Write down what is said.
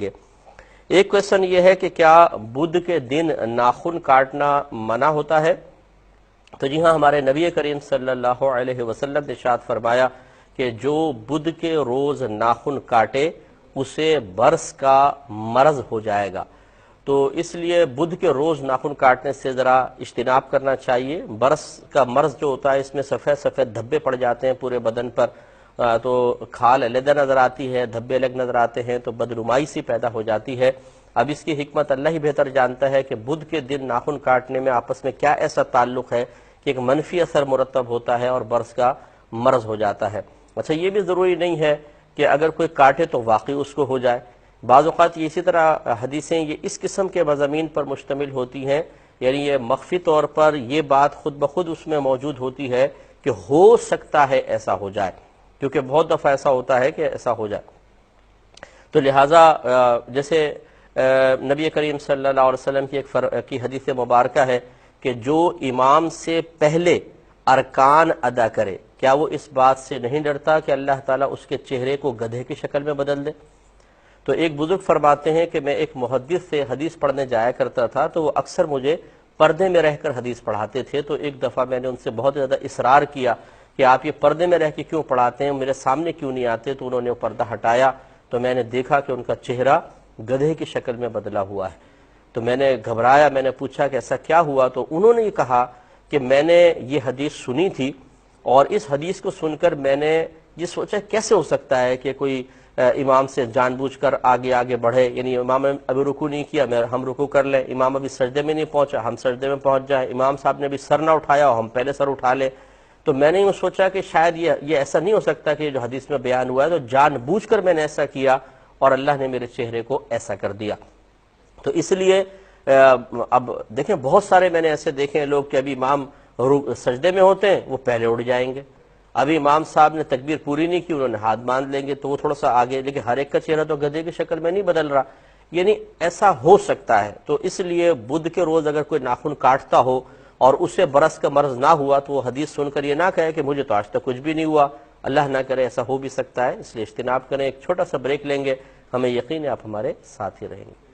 گے۔ ایک کویسچن یہ ہے کہ کیا بدھ کے دن ناخن کاٹنا منع ہوتا ہے؟ تو جی ہاں، ہمارے نبی کریم صلی اللہ علیہ وسلم نے ارشاد فرمایا کہ جو بدھ کے روز ناخن کاٹے اسے برس کا مرض ہو جائے گا۔ تو اس لیے بدھ کے روز ناخن کاٹنے سے ذرا اجتناب کرنا چاہیے۔ برس کا مرض جو ہوتا ہے اس میں سفید سفید دھبے پڑ جاتے ہیں پورے بدن پر، تو کھال علیحدہ نظر آتی ہے، دھبے الگ نظر آتے ہیں، تو بدنمائی سی پیدا ہو جاتی ہے۔ اب اس کی حکمت اللہ ہی بہتر جانتا ہے کہ بدھ کے دن ناخن کاٹنے میں آپس میں کیا ایسا تعلق ہے کہ ایک منفی اثر مرتب ہوتا ہے اور برس کا مرض ہو جاتا ہے۔ اچھا، یہ بھی ضروری نہیں ہے کہ اگر کوئی کاٹے تو واقعی اس کو ہو جائے۔ بعض اوقات اسی طرح حدیثیں یہ اس قسم کے مضامین پر مشتمل ہوتی ہیں، یعنی یہ مخفی طور پر یہ بات خود بخود اس میں موجود ہوتی ہے کہ ہو سکتا ہے ایسا ہو جائے، کیونکہ بہت دفعہ ایسا ہوتا ہے کہ ایسا ہو جائے۔ تو لہٰذا جیسے نبی کریم صلی اللہ علیہ وسلم کی حدیث مبارکہ ہے کہ جو امام سے پہلے ارکان ادا کرے، کیا وہ اس بات سے نہیں ڈرتا کہ اللہ تعالیٰ اس کے چہرے کو گدھے کی شکل میں بدل دے؟ تو ایک بزرگ فرماتے ہیں کہ میں ایک محدث سے حدیث پڑھنے جایا کرتا تھا، تو وہ اکثر مجھے پردے میں رہ کر حدیث پڑھاتے تھے۔ تو ایک دفعہ میں نے ان سے بہت زیادہ اصرار کیا کہ آپ یہ پردے میں رہ کے کیوں پڑھاتے ہیں، میرے سامنے کیوں نہیں آتے؟ تو انہوں نے وہ پردہ ہٹایا تو میں نے دیکھا کہ ان کا چہرہ گدھے کی شکل میں بدلا ہوا ہے۔ تو میں نے گھبرایا، میں نے پوچھا کہ ایسا کیا ہوا؟ تو انہوں نے یہ کہا کہ میں نے یہ حدیث سنی تھی، اور اس حدیث کو سن کر میں نے یہ سوچا کیسے ہو سکتا ہے کہ کوئی امام سے جان بوجھ کر آگے بڑھے، یعنی امام ابھی رکوع نہیں کیا ہم رکوع کر لیں، امام ابھی سجدے میں نہیں پہنچا ہم سجدے میں پہنچ جائیں، امام صاحب نے ابھی سر نہ اٹھایا ہم پہلے سر اٹھا لیں۔ تو میں نے یہ سوچا کہ شاید یہ ایسا نہیں ہو سکتا کہ جو حدیث میں بیان ہوا ہے، تو جان بوجھ کر میں نے ایسا کیا اور اللہ نے میرے چہرے کو ایسا کر دیا۔ تو اس لیے اب دیکھیں بہت سارے میں نے ایسے دیکھے ہیں لوگ کہ ابھی امام سجدے میں ہوتے ہیں وہ پہلے اٹھ جائیں گے، ابھی امام صاحب نے تکبیر پوری نہیں کی انہوں نے ہاتھ باندھ لیں گے تو وہ تھوڑا سا آگے، لیکن ہر ایک کا چہرہ تو گدھے کی شکل میں نہیں بدل رہا، یعنی ایسا ہو سکتا ہے۔ تو اس لیے بدھ کے روز اگر کوئی ناخن کاٹتا ہو اور اسے برس کا مرض نہ ہوا تو وہ حدیث سن کر یہ نہ کہے کہ مجھے تو آج تک کچھ بھی نہیں ہوا، اللہ نہ کرے ایسا ہو بھی سکتا ہے، اس لیے اجتناب کریں۔ ایک چھوٹا سا بریک لیں گے، ہمیں یقین ہے آپ ہمارے ساتھ ہی رہیں گے۔